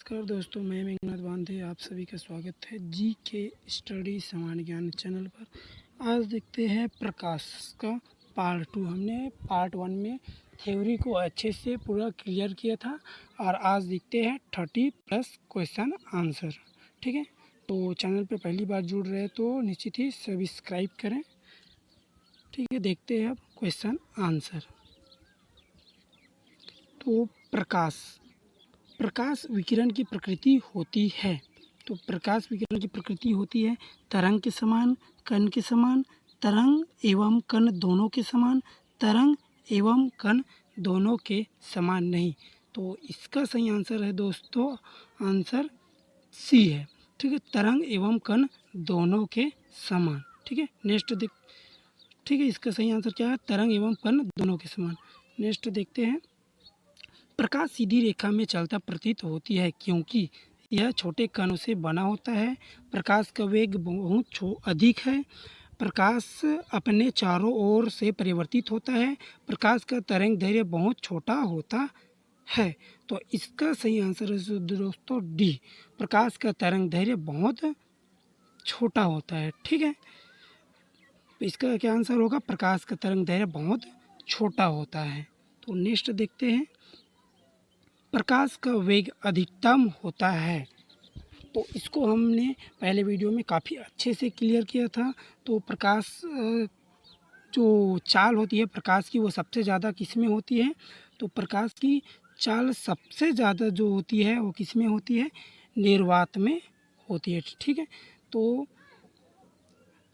नमस्कार दोस्तों, मैं मेघनाथ बांधे आप सभी का स्वागत है जी के स्टडी सामान्य ज्ञान चैनल पर। आज देखते हैं प्रकाश का पार्ट 2। हमने पार्ट 1 में थ्योरी को अच्छे से पूरा क्लियर किया था और आज देखते हैं 30+ क्वेश्चन आंसर। ठीक है, तो चैनल पे पहली बार जुड़ रहे हैं तो निश्चित ही सब्सक्राइब करें। ठीक है, देखते हैं अब क्वेश्चन आंसर। तो प्रकाश विकिरण की प्रकृति होती है। तो प्रकाश विकिरण की प्रकृति होती है तरंग के समान, कण के समान, तरंग एवं कण दोनों के समान, तरंग एवं कण दोनों के समान नहीं। तो इसका सही आंसर है दोस्तों, आंसर सी है। ठीक है, तरंग एवं कण दोनों के समान। ठीक है, नेक्स्ट देख। ठीक है, इसका सही आंसर क्या है? तरंग एवं कण दोनों के समान। नेक्स्ट देखते हैं। प्रकाश सीधी रेखा में चलता प्रतीत होती है क्योंकि यह छोटे कणों से बना होता है। प्रकाश का वेग बहुत अधिक है। प्रकाश अपने चारों ओर से परिवर्तित होता है। प्रकाश का तरंग दैर्घ्य बहुत छोटा होता है। तो इसका सही आंसर है दोस्तों डी, प्रकाश का तरंग दैर्घ्य बहुत छोटा होता है। ठीक है, तो इसका क्या आंसर होगा? प्रकाश का तरंग दैर्घ्य बहुत छोटा होता है। तो नेक्स्ट देखते हैं। प्रकाश का वेग अधिकतम होता है। तो इसको हमने पहले वीडियो में काफ़ी अच्छे से क्लियर किया था। तो प्रकाश जो चाल होती है प्रकाश की, वो सबसे ज़्यादा किस में होती है? तो प्रकाश की चाल सबसे ज़्यादा जो होती है वो किस में होती है? निर्वात में होती है। ठीक है, तो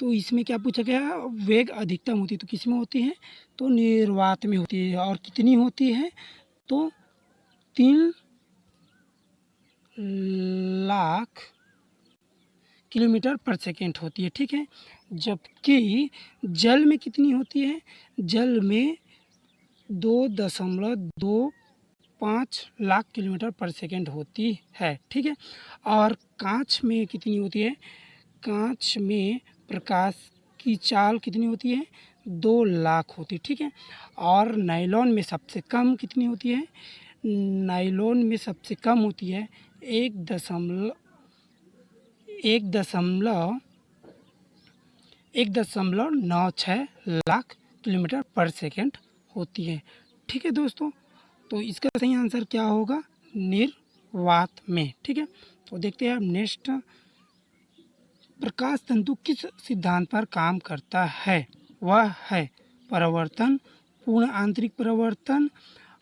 इसमें क्या पूछा गया? वेग अधिकतम होती है तो किस में होती है? तो निर्वात में होती है। और कितनी होती है? तो 3 लाख किलोमीटर पर सेकेंड होती है। ठीक है, जबकि जल में कितनी होती है? जल में 2.25 लाख किलोमीटर पर सेकेंड होती है। ठीक है, और कांच में कितनी होती है? कांच में प्रकाश की चाल कितनी होती है? 2 लाख होती है। ठीक है, और नायलॉन में सबसे कम कितनी होती है? नायलॉन में सबसे कम होती है 1.96 लाख किलोमीटर पर सेकेंड होती है। ठीक है दोस्तों, तो इसका सही आंसर क्या होगा? निर्वात में। ठीक है, तो देखते हैं अब नेक्स्ट। प्रकाश तंतु किस सिद्धांत पर काम करता है? वह है परावर्तन, पूर्ण आंतरिक परावर्तन,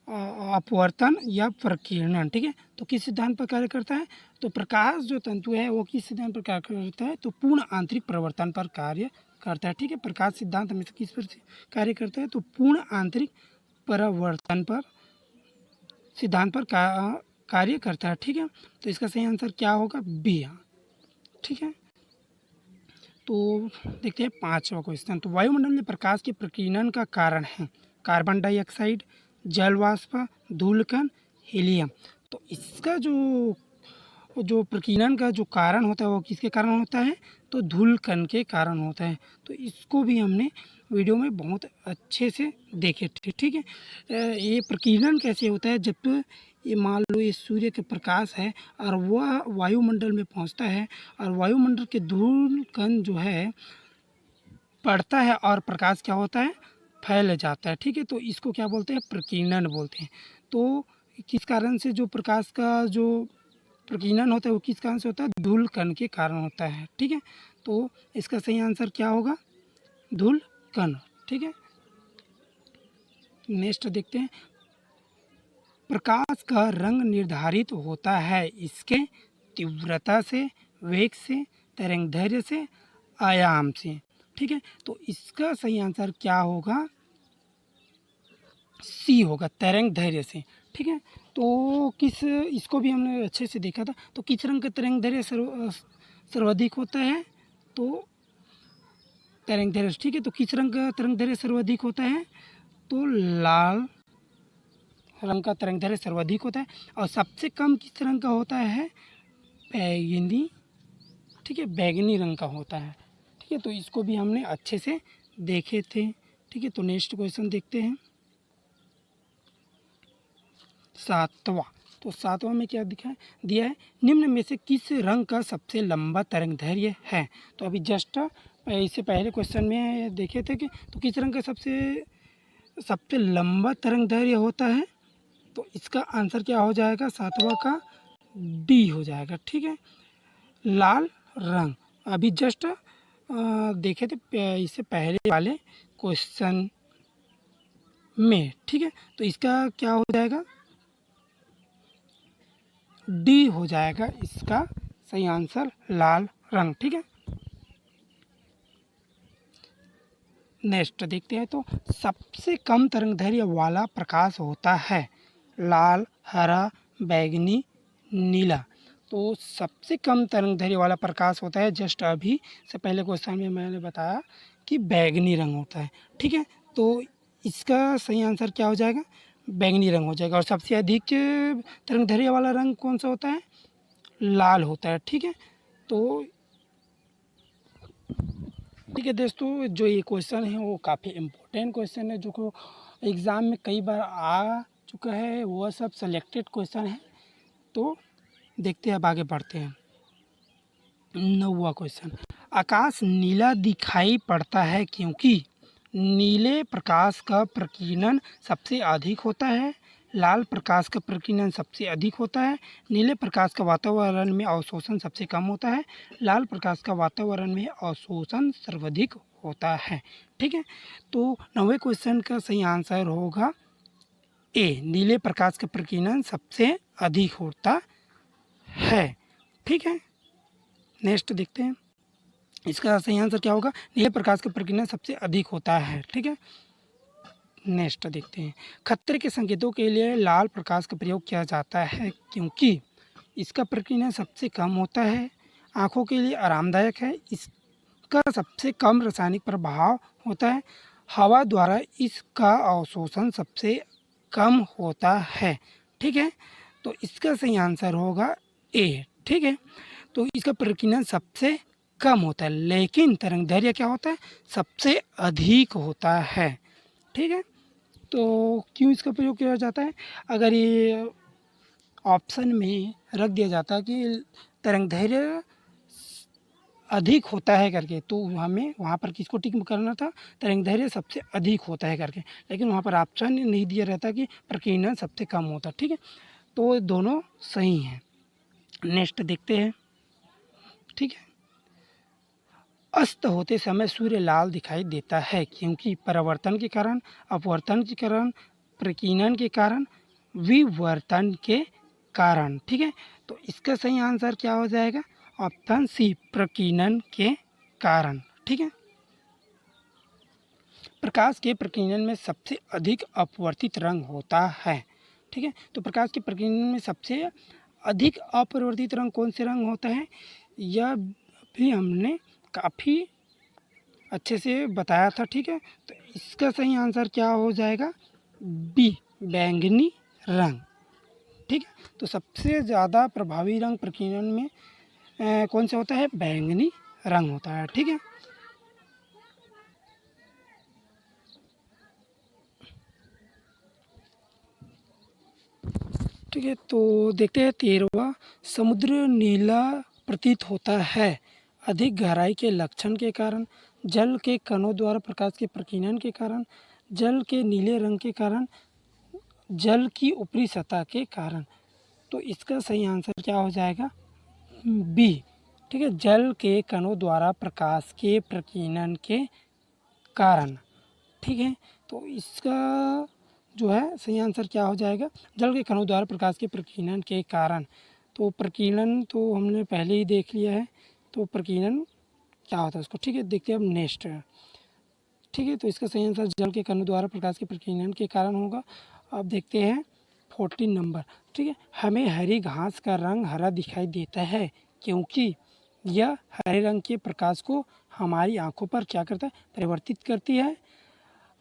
अपवर्तन या प्रकीर्णन। ठीक है, तो किस सिद्धांत पर कार्य करता है? तो प्रकाश जो तंतु है वो किस सिद्धांत पर कार्य करता है? तो पूर्ण आंतरिक परावर्तन पर कार्य करता है। ठीक है, प्रकाश सिद्धांत हमेशा किस पर कार्य करता है? तो पूर्ण आंतरिक परावर्तन पर सिद्धांत पर कार्य करता है। ठीक है, तो इसका सही आंसर क्या होगा? बी। ठीक है, तो देखते हैं 5वां क्वेश्चन। तो वायुमंडल में प्रकाश के प्रकीर्णन का कारण है कार्बन डाइऑक्साइड, जल वाष्प, धूलकण, हीलियम। तो इसका जो प्रकीर्णन का जो कारण होता है वो किसके कारण होता है? तो धूलकण के कारण होता है। तो इसको भी हमने वीडियो में बहुत अच्छे से देखे थे। ठीक है, ये प्रकीर्णन कैसे होता है? जब ये मान लो ये सूर्य के प्रकाश है और वह वायुमंडल में पहुंचता है और वायुमंडल के धूलकण जो है पड़ता है और प्रकाश क्या होता है? फैल जाता है। ठीक है, तो इसको क्या बोलते हैं? प्रकीर्णन बोलते हैं। तो किस कारण से जो प्रकाश का जो प्रकीर्णन होता है वो किस कारण से होता है? धूलकण के कारण होता है। ठीक है, तो इसका सही आंसर क्या होगा? धूलकण। ठीक है, नेक्स्ट देखते हैं। प्रकाश का रंग निर्धारित होता है इसके तीव्रता से, वेग से, तरंगदैर्घ्य से, आयाम से। ठीक है, तो इसका सही आंसर क्या होगा? सी होगा, तरंगदैर्घ्य से। ठीक है, तो इसको भी हमने अच्छे से देखा था। तो किस रंग का तरंगदैर्घ्य सर्वाधिक होता है? तो तरंगदैर्घ्य। ठीक है, तो किस रंग का तरंगदैर्घ्य सर्वाधिक होता है? तो लाल रंग का तरंगदैर्घ्य सर्वाधिक होता है। और सबसे कम किस रंग का होता है? बैगनी। ठीक है, बैगनी रंग का होता है। ठीक है, तो इसको भी हमने अच्छे से देखे थे। ठीक है, तो नेक्स्ट क्वेश्चन देखते हैं 7वां। तो 7वां में क्या दिया है, निम्न में से किस रंग का सबसे लंबा तरंगदैर्घ्य है। तो अभी जस्ट इससे पहले क्वेश्चन में देखे थे कि तो किस रंग का सबसे लंबा तरंगदैर्घ्य होता है। तो इसका आंसर क्या हो जाएगा, 7वां का डी हो जाएगा। ठीक है, लाल रंग। अभी जस्ट देखे थे इससे पहले वाले क्वेश्चन में। ठीक है, तो इसका क्या हो जाएगा, डी हो जाएगा इसका सही आंसर, लाल रंग। ठीक है, नेक्स्ट देखते हैं। तो सबसे कम तरंगदैर्घ्य वाला प्रकाश होता है लाल, हरा, बैंगनी, नीला। तो सबसे कम तरंगदैर्घ्य वाला प्रकाश होता है, जस्ट अभी से पहले क्वेश्चन में मैंने बताया कि बैंगनी रंग होता है। ठीक है, तो इसका सही आंसर क्या हो जाएगा, बैंगनी रंग हो जाएगा। और सबसे अधिक तरंगदैर्घ्य वाला रंग कौन सा होता है, लाल होता है। ठीक है, तो ठीक है दोस्तों, जो ये क्वेश्चन है वो काफ़ी इम्पोर्टेंट क्वेश्चन है, जो को एग्ज़ाम में कई बार आ चुका है, वह सब सेलेक्टेड क्वेश्चन है। तो देखते हैं, अब आगे बढ़ते हैं। 9वां क्वेश्चन, आकाश नीला दिखाई पड़ता है क्योंकि नीले प्रकाश का प्रकीर्णन सबसे अधिक होता है, लाल प्रकाश का प्रकीर्णन सबसे अधिक होता है, नीले प्रकाश का वातावरण में अवशोषण सबसे कम होता है, लाल प्रकाश का वातावरण में अवशोषण सर्वाधिक होता है। ठीक है, तो 9वें क्वेश्चन का सही आंसर होगा ए, नीले प्रकाश का प्रकीर्णन सबसे अधिक होता है। ठीक है, नेक्स्ट देखते हैं, इसका सही आंसर क्या होगा, नीले प्रकाश का प्रकीर्णन सबसे अधिक होता है। ठीक है, नेक्स्ट देखते हैं, खतरे के संकेतों के लिए लाल प्रकाश का प्रयोग किया जाता है क्योंकि इसका प्रकीर्णन सबसे कम होता है, आँखों के लिए आरामदायक है, इसका सबसे कम रासायनिक प्रभाव होता है, हवा द्वारा इसका अवशोषण सबसे कम होता है। ठीक है, तो इसका सही आंसर होगा ए। ठीक है, तो इसका प्रकीर्णन सबसे कम होता है, लेकिन तरंगदैर्घ्य क्या होता है, सबसे अधिक होता है। ठीक है, तो क्यों इसका प्रयोग किया जाता है, अगर ये ऑप्शन में रख दिया जाता कि तरंगदैर्घ्य अधिक होता है करके, तो हमें वहाँ पर किसको टिक करना था, तरंगदैर्घ्य सबसे अधिक होता है करके, लेकिन वहाँ पर ऑप्शन नहीं दिया रहता कि प्रकीर्णन सबसे कम होता। ठीक है, तो दोनों सही हैं। नेक्स्ट देखते हैं। ठीक है, अस्त होते समय सूर्य लाल दिखाई देता है क्योंकि परावर्तन के कारण, अपवर्तन के कारण, प्रकीर्णन के कारण, विवर्तन के कारण। ठीक है, तो इसका सही आंसर क्या हो जाएगा, ऑप्शन सी, प्रकीर्णन के कारण। ठीक है, प्रकाश के प्रकीर्णन में सबसे अधिक अपवर्तित रंग होता है। ठीक है, तो प्रकाश के प्रकीर्णन में सबसे अधिक अपरिवर्तित रंग कौन से रंग होता है, यह भी हमने काफ़ी अच्छे से बताया था। ठीक है, तो इसका सही आंसर क्या हो जाएगा, बी, बैंगनी रंग। ठीक है, तो सबसे ज़्यादा प्रभावी रंग प्रकीर्णन में कौन सा होता है, बैंगनी रंग होता है। ठीक है, ठीक है, तो देखते हैं 13वां, समुद्र नीला प्रतीत होता है अधिक गहराई के लक्षण के कारण, जल के कणों द्वारा प्रकाश के प्रकीर्णन के कारण, जल के नीले रंग के कारण, जल की ऊपरी सतह के कारण। तो इसका सही आंसर क्या हो जाएगा, बी। ठीक है, जल के कणों द्वारा प्रकाश के प्रकीर्णन के कारण। ठीक है, तो इसका जो है सही आंसर क्या हो जाएगा, जल के कणों द्वारा प्रकाश के प्रकीर्णन के कारण। तो प्रकीर्णन तो हमने पहले ही देख लिया है, तो प्रकीर्णन क्या होता है उसको। ठीक है, देखते हैं अब नेक्स्ट। ठीक है, तो इसका सही आंसर जल के कणों द्वारा प्रकाश के प्रकीर्णन के कारण होगा। अब देखते हैं 14 नंबर। ठीक है, हमें हरी घास का रंग हरा दिखाई देता है क्योंकि यह हरे रंग के प्रकाश को हमारी आंखों पर क्या करता है, परिवर्तित करती है।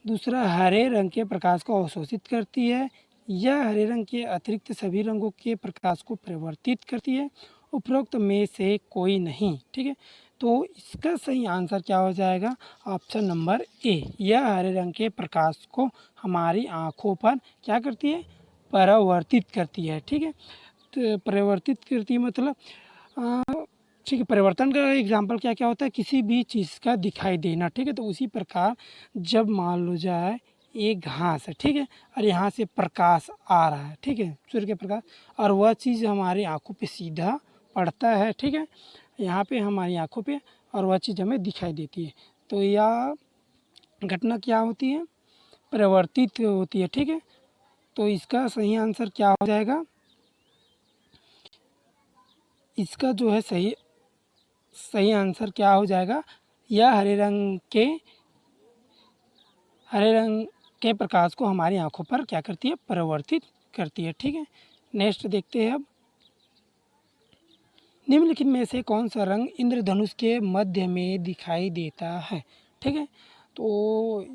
दूसरा, हरे रंग के प्रकाश को अवशोषित करती है। यह हरे रंग के अतिरिक्त सभी रंगों के प्रकाश को परिवर्तित करती है। उपरोक्त में से कोई नहीं। ठीक है, तो इसका सही आंसर क्या हो जाएगा, ऑप्शन नंबर ए, यह हरे रंग के प्रकाश को हमारी आँखों पर क्या करती है, परावर्तित करती है। ठीक है, तो परावर्तित करती है मतलब ठीक है, परिवर्तन का एग्जाम्पल क्या क्या होता है, किसी भी चीज़ का दिखाई देना। ठीक है, तो उसी प्रकार जब मान लो जाए एक घास है, ठीक है, और यहाँ से प्रकाश आ रहा है, ठीक है, सूर्य के प्रकाश, और वह चीज़ हमारी आँखों पे सीधा पड़ता है। ठीक है, यहाँ पे हमारी आँखों पे, और वह चीज़ हमें दिखाई देती है। तो यह घटना क्या होती है, परिवर्तित होती है। ठीक है, तो इसका सही आंसर क्या हो जाएगा, इसका जो है सही आंसर क्या हो जाएगा, यह हरे रंग के प्रकाश को हमारी आंखों पर क्या करती है, परिवर्तित करती है। ठीक है, नेक्स्ट देखते हैं अब, निम्नलिखित में से कौन सा रंग इंद्रधनुष के मध्य में दिखाई देता है। ठीक है, तो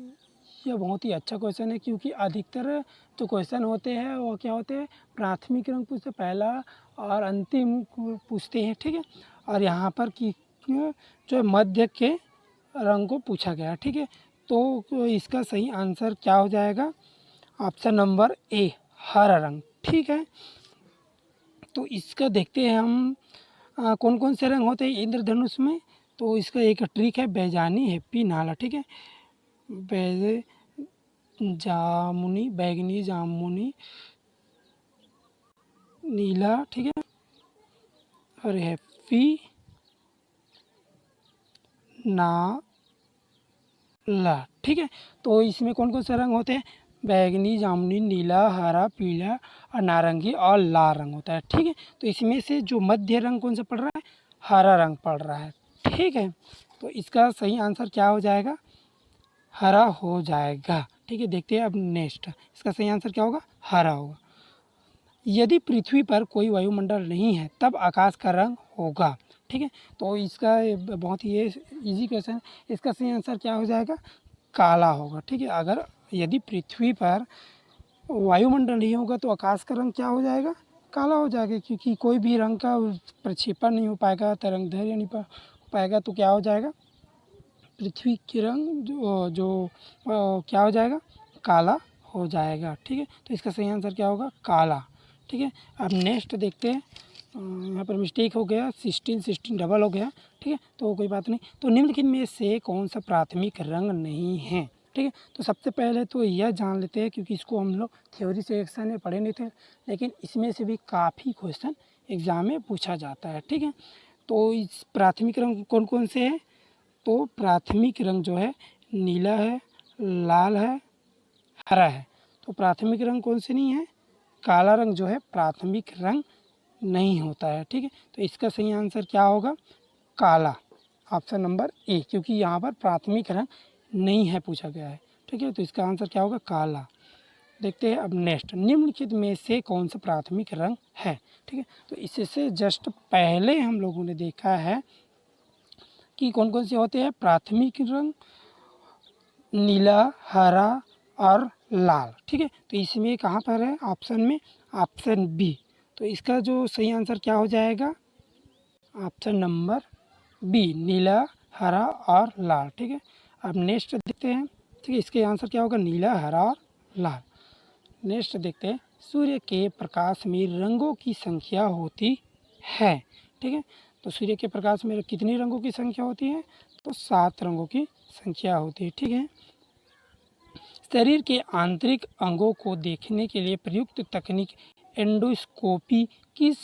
यह बहुत ही अच्छा क्वेश्चन है, क्योंकि अधिकतर जो क्वेश्चन होते हैं वो क्या होते हैं, प्राथमिक रंग पूछते, पहला और अंतिम पूछते हैं। ठीक है, और यहाँ पर कि जो मध्य के रंग को पूछा गया। ठीक है, तो इसका सही आंसर क्या हो जाएगा, ऑप्शन नंबर ए, हरा रंग। ठीक है, तो इसका देखते हैं हम कौन कौन से रंग होते हैं इंद्रधनुष में। तो इसका एक ट्रिक है, बैजानी, हैप्पी, नाला। ठीक है, जामुनी, बैगनी, जामुनी, नीला, ठीक है, और हैप्पी, नाला। ठीक है, तो इसमें कौन कौन से रंग होते हैं, बैगनी, जामुनी, नीला, हरा, पीला और नारंगी और लाल रंग होता है। ठीक है, तो इसमें से जो मध्य रंग कौन सा पड़ रहा है, हरा रंग पड़ रहा है। ठीक है, तो इसका सही आंसर क्या हो जाएगा, हरा हो जाएगा। ठीक है, देखते हैं अब नेक्स्ट, इसका सही आंसर क्या होगा, हरा होगा। यदि पृथ्वी पर कोई वायुमंडल नहीं है तब आकाश का रंग होगा। ठीक है, तो इसका बहुत ही इजी क्वेश्चन है, इसका सही आंसर क्या हो जाएगा, काला होगा। ठीक है, अगर यदि पृथ्वी पर वायुमंडल नहीं होगा तो आकाश का रंग क्या हो जाएगा, काला हो जाएगा, क्योंकि कोई भी रंग का प्रक्षेपण नहीं हो पाएगा, तरंग दैर्घ्य नहीं हो पाएगा, तो क्या हो जाएगा, पृथ्वी के रंग क्या हो जाएगा, काला हो जाएगा। ठीक है, तो इसका सही आंसर क्या होगा, काला। ठीक है, अब नेक्स्ट देखते हैं, यहाँ पर मिस्टेक हो गया, 16 डबल हो गया। ठीक है, तो कोई बात नहीं। तो निम्नलिखित में से कौन सा प्राथमिक रंग नहीं है। ठीक है, तो सबसे पहले तो यह जान लेते हैं, क्योंकि इसको हम लोग थ्योरी सेक्शन में पढ़े नहीं थे, लेकिन इसमें से भी काफ़ी क्वेश्चन एग्ज़ाम में पूछा जाता है। ठीक है, तो इस प्राथमिक रंग कौन कौन से हैं, तो प्राथमिक रंग जो है नीला है, लाल है, हरा है। तो प्राथमिक रंग कौन से नहीं है, काला रंग जो है प्राथमिक रंग नहीं होता है। ठीक है, तो इसका सही आंसर क्या होगा, काला, ऑप्शन नंबर ए, क्योंकि यहाँ पर प्राथमिक रंग नहीं है पूछा गया है। ठीक है, तो इसका आंसर क्या होगा, काला। देखते हैं अब नेक्स्ट, निम्नलिखित में से कौन सा प्राथमिक रंग है। ठीक है, तो इससे जस्ट पहले हम लोगों ने देखा है कि कौन कौन से होते हैं प्राथमिक रंग, नीला, हरा और लाल। ठीक है, तो इसमें कहाँ पर है ऑप्शन में, ऑप्शन बी। तो इसका जो सही आंसर क्या हो जाएगा, ऑप्शन नंबर बी, नीला, हरा और लाल। ठीक है, अब नेक्स्ट देखते हैं। ठीक है, इसके आंसर क्या होगा, नीला, हरा और लाल। नेक्स्ट देखते हैं, सूर्य के प्रकाश में रंगों की संख्या होती है। ठीक है, तो सूर्य के प्रकाश में कितनी रंगों की संख्या होती है, तो 7 रंगों की संख्या होती है। ठीक है, शरीर के आंतरिक अंगों को देखने के लिए प्रयुक्त तकनीक एंडोस्कोपी किस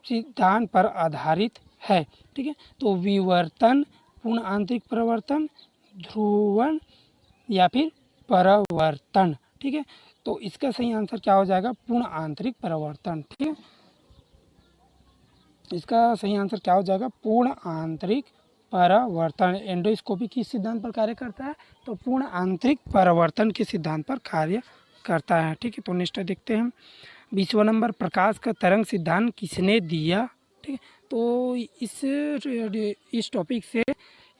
सिद्धांत पर आधारित है। ठीक है, तो विवर्तन, पूर्ण आंतरिक परिवर्तन, ध्रुवण या फिर परावर्तन। ठीक है, तो इसका सही आंसर क्या हो जाएगा, पूर्ण आंतरिक परिवर्तन। ठीक है, इसका सही आंसर क्या हो जाएगा, पूर्ण आंतरिक परावर्तन। एंडोस्कोपी किस सिद्धांत पर कार्य करता है, तो पूर्ण आंतरिक परावर्तन के सिद्धांत पर कार्य करता है। ठीक है, तो नेक्स्ट देखते हैं, 20वां नंबर, प्रकाश का तरंग सिद्धांत किसने दिया। ठीक है, तो इस टॉपिक से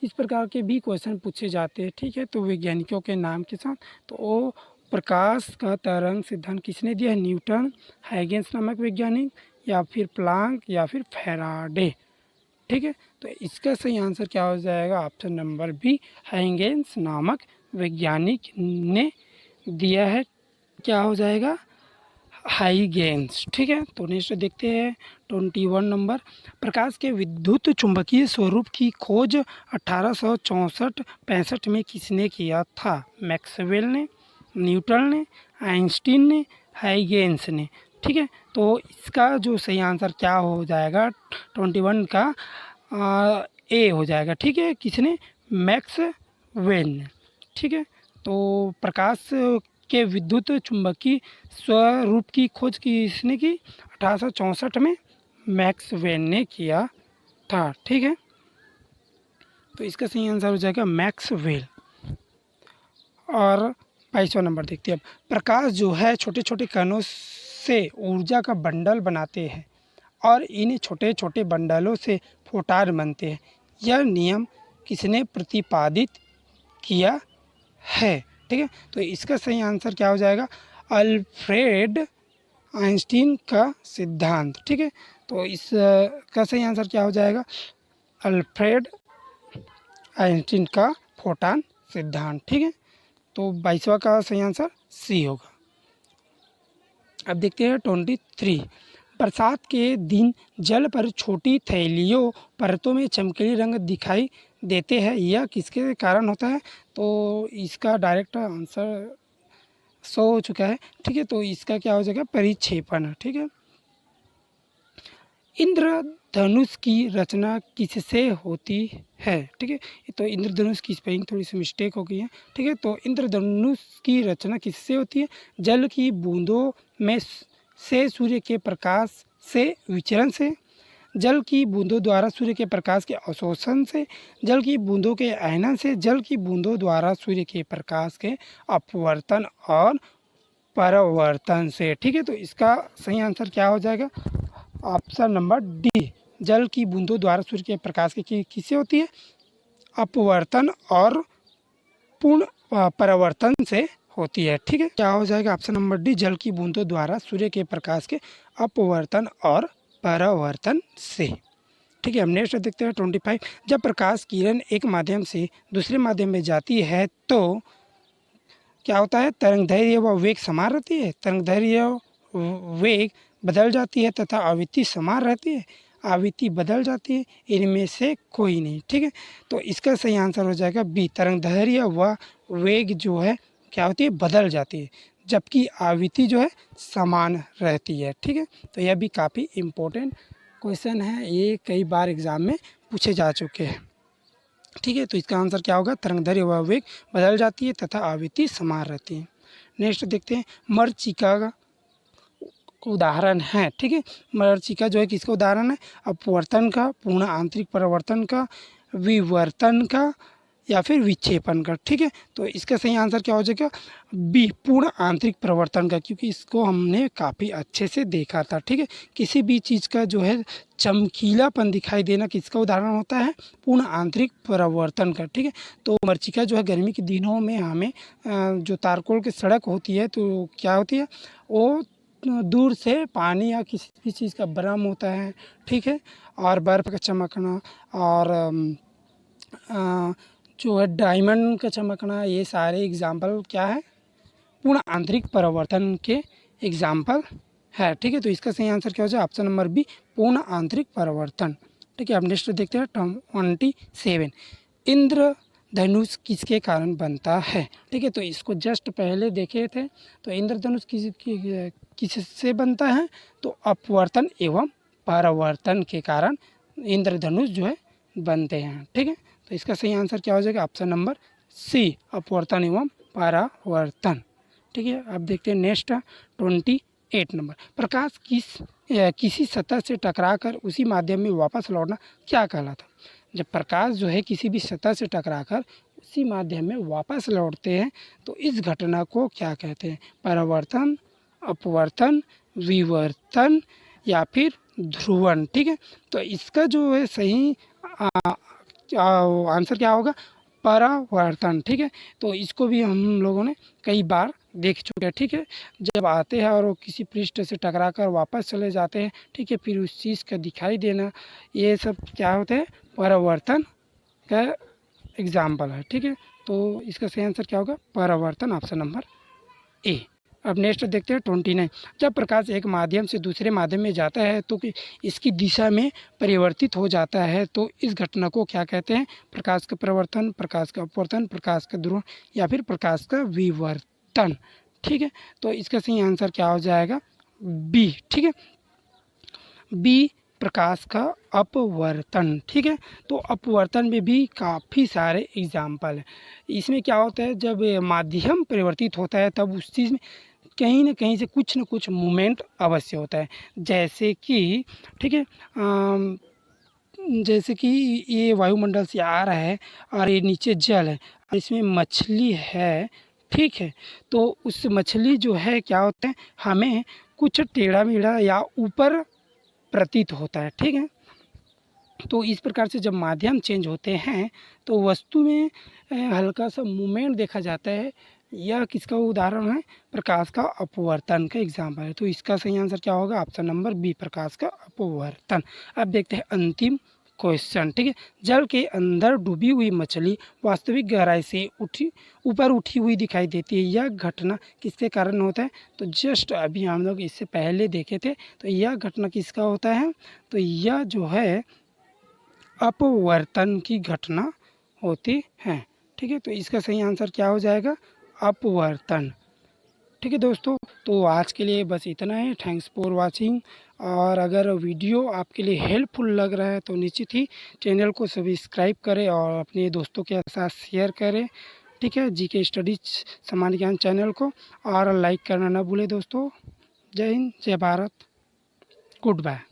इस प्रकार के भी क्वेश्चन पूछे जाते हैं। ठीक है, तो वैज्ञानिकों के नाम के साथ, तो प्रकाश का तरंग सिद्धांत किसने दिया है, न्यूटन, हाइगेंस नामक वैज्ञानिक, या फिर प्लांक, या फिर फैराडे। ठीक है, तो इसका सही आंसर क्या हो जाएगा, ऑप्शन नंबर बी, हाइगेंस नामक वैज्ञानिक ने दिया है। क्या हो जाएगा, हाइगेन्स। ठीक है, तो नेक्स्ट देखते हैं 21 नंबर। प्रकाश के विद्युत चुंबकीय स्वरूप की खोज 1864-65 में किसने किया था? मैक्सवेल ने, न्यूटन ने, आइंस्टीन ने, हाइगेन्स ने। ठीक है, तो इसका जो सही आंसर क्या हो जाएगा 21 का ए हो जाएगा। ठीक है, किसने? मैक्सवेल ने। ठीक है, तो प्रकाश के विद्युत चुंबकीय स्वरूप की खोज किसने की? 1864 में मैक्सवेल ने किया था। ठीक है, तो इसका सही आंसर हो जाएगा मैक्सवेल। और 22वां नंबर देखते हैं अब। प्रकाश जो है छोटे छोटे कणों से ऊर्जा का बंडल बनाते हैं और इन छोटे छोटे बंडलों से फोटान बनते हैं। यह नियम किसने प्रतिपादित किया है? ठीक है, तो इसका सही आंसर क्या हो जाएगा? अल्फ्रेड आइंस्टीन का सिद्धांत। ठीक है, तो इसका सही आंसर क्या हो जाएगा? अल्फ्रेड आइंस्टीन का फोटान सिद्धांत। ठीक है, तो 22वां का सही आंसर सी होगा। अब देखते हैं 23। बरसात के दिन जल पर छोटी थैलियों परतों में चमकीले रंग दिखाई देते हैं, यह किसके कारण होता है? तो इसका डायरेक्ट आंसर 100 हो चुका है। ठीक है, तो इसका क्या हो जाएगा? परिक्षेपण। ठीक है, इंद्रधनुष की रचना किससे होती है? ठीक है, तो इंद्रधनुष की स्पेलिंग थोड़ी सी मिस्टेक हो गई है। ठीक है, तो इंद्रधनुष की रचना किससे होती है? जल की बूंदों में से सूर्य के प्रकाश से विचरण से, जल की बूंदों द्वारा सूर्य के प्रकाश के अवशोषण से, जल की बूंदों के आयनन से, जल की बूंदों द्वारा सूर्य के प्रकाश के अपवर्तन और परावर्तन से। ठीक है, तो इसका सही आंसर क्या हो जाएगा? ऑप्शन नंबर डी, जल की बूंदों द्वारा सूर्य के प्रकाश की किससे होती है? अपवर्तन और पूर्ण परावर्तन से होती है। ठीक है, क्या हो जाएगा? ऑप्शन नंबर डी, जल की बूंदों द्वारा सूर्य के प्रकाश के अपवर्तन और परावर्तन से। ठीक है, हम नेक्स्ट देखते हैं 25। जब प्रकाश किरण एक माध्यम से दूसरे माध्यम में जाती है तो क्या होता है? तरंगदैर्घ्य व वेग समान रहती है, तरंगदैर्घ्य वेग बदल जाती है तथा आवृत्ति समान रहती है, आवृत्ति बदल जाती है, इनमें से कोई नहीं। ठीक है, तो इसका सही आंसर हो जाएगा बी, तरंगदैर्घ्य व वेग जो है क्या होती है? बदल जाती है, जबकि आवृत्ति जो है समान रहती है। ठीक है, तो यह भी काफ़ी इम्पोर्टेंट क्वेश्चन है, ये कई बार एग्ज़ाम में पूछे जा चुके हैं। ठीक है, तो इसका आंसर क्या होगा? तरंगदैर्घ्य व वेग बदल जाती है तथा आवृत्ति समान रहती है। नेक्स्ट देखते हैं मरीचिका का उदाहरण है। ठीक है, मरीचिका जो है किसका उदाहरण है? अपवर्तन का, पूर्ण आंतरिक परिवर्तन का, विवर्तन का या फिर विक्षेपण का। ठीक है, तो इसका सही आंसर क्या हो जाएगा? बी, पूर्ण आंतरिक परिवर्तन का, क्योंकि इसको हमने काफ़ी अच्छे से देखा था। ठीक है, किसी भी चीज़ का जो है चमकीलापन दिखाई देना किसका उदाहरण होता है? पूर्ण आंतरिक परिवर्तन का। ठीक है, तो मरीचिका जो है गर्मी के दिनों में हमें जो तारकोल की सड़क होती है तो क्या होती है? वो दूर से पानी या किसी भी चीज़ का भ्रम होता है। ठीक है, और बर्फ़ का चमकना और जो है डायमंड का चमकना, ये सारे एग्जाम्पल क्या है? पूर्ण आंतरिक परिवर्तन के एग्जाम्पल है। ठीक है, तो इसका सही आंसर क्या हो जाए? ऑप्शन नंबर बी, पूर्ण आंतरिक परिवर्तन। ठीक है, अब नेक्स्ट देखते हैं 27। इंद्रधनुष किसके कारण बनता है? ठीक है, तो इसको जस्ट पहले देखे थे। तो इंद्रधनुष किससे बनता है? तो अपवर्तन एवं परावर्तन के कारण इंद्रधनुष जो है बनते हैं। ठीक है, तो इसका सही आंसर क्या हो जाएगा? ऑप्शन नंबर सी, अपवर्तन एवं परावर्तन। ठीक है, अब देखते हैं नेक्स्ट 28 नंबर। प्रकाश किसी सतह से टकराकर उसी माध्यम में वापस लौटना क्या कहलाता? जब प्रकाश जो है किसी भी सतह से टकराकर उसी माध्यम में वापस लौटते हैं तो इस घटना को क्या कहते हैं? परावर्तन, अपवर्तन, विवर्तन या फिर ध्रुवण। ठीक है, तो इसका जो है सही आंसर क्या होगा? परावर्तन। ठीक है, तो इसको भी हम लोगों ने कई बार देख चुके हैं। ठीक है, जब आते हैं और वो किसी पृष्ठ से टकरा कर वापस चले जाते हैं, ठीक है, फिर उस चीज़ का दिखाई देना, ये सब क्या होते हैं? परावर्तन का एग्जाम्पल है। ठीक है, तो इसका सही आंसर क्या होगा? परावर्तन, ऑप्शन नंबर ए। अब नेक्स्ट देखते हैं 29। जब प्रकाश एक माध्यम से दूसरे माध्यम में जाता है तो इसकी दिशा में परिवर्तित हो जाता है, तो इस घटना को क्या कहते हैं? प्रकाश का प्रवर्तन, प्रकाश का अपवर्तन, प्रकाश का ध्रुवण या फिर प्रकाश का विवर्तन। ठीक है, तो इसका सही आंसर क्या हो जाएगा? बी। ठीक है, बी प्रकाश का अपवर्तन। ठीक है, तो अपवर्तन में भी काफ़ी सारे एग्जाम्पल हैं। इसमें क्या होता है, जब माध्यम परिवर्तित होता है तब उस चीज़ में कहीं न कहीं से कुछ न कुछ मूवमेंट अवश्य होता है। जैसे कि ठीक है, जैसे कि ये वायुमंडल से आ रहा है और ये नीचे जल है और इसमें मछली है। ठीक है, तो उस मछली जो है क्या होता है, हमें कुछ टेढ़ा-मेढ़ा या ऊपर प्रतीत होता है। ठीक है, तो इस प्रकार से जब माध्यम चेंज होते हैं तो वस्तु में हल्का सा मूवमेंट देखा जाता है। यह किसका उदाहरण है? प्रकाश का अपवर्तन का एग्जाम्पल है। तो इसका सही आंसर क्या होगा? ऑप्शन नंबर बी, प्रकाश का अपवर्तन। अब देखते हैं अंतिम क्वेश्चन। ठीक है, जल के अंदर डूबी हुई मछली वास्तविक गहराई से ऊपर उठी हुई दिखाई देती है। यह घटना किसके कारण होता है? तो जस्ट अभी हम लोग इससे पहले देखे थे। तो यह घटना किसका होता है? तो यह जो है अपवर्तन की घटना होती है। ठीक है, तो इसका सही आंसर क्या हो जाएगा? अपवर्तन। ठीक है दोस्तों, तो आज के लिए बस इतना है। Thanks for watching. और अगर वीडियो आपके लिए हेल्पफुल लग रहा है तो निश्चित ही चैनल को सब्सक्राइब करें और अपने दोस्तों के साथ शेयर करें। ठीक है, जीके स्टडीज सामान्य ज्ञान चैनल को, और लाइक करना ना भूलें दोस्तों। जय हिंद, जय भारत, गुड बाय।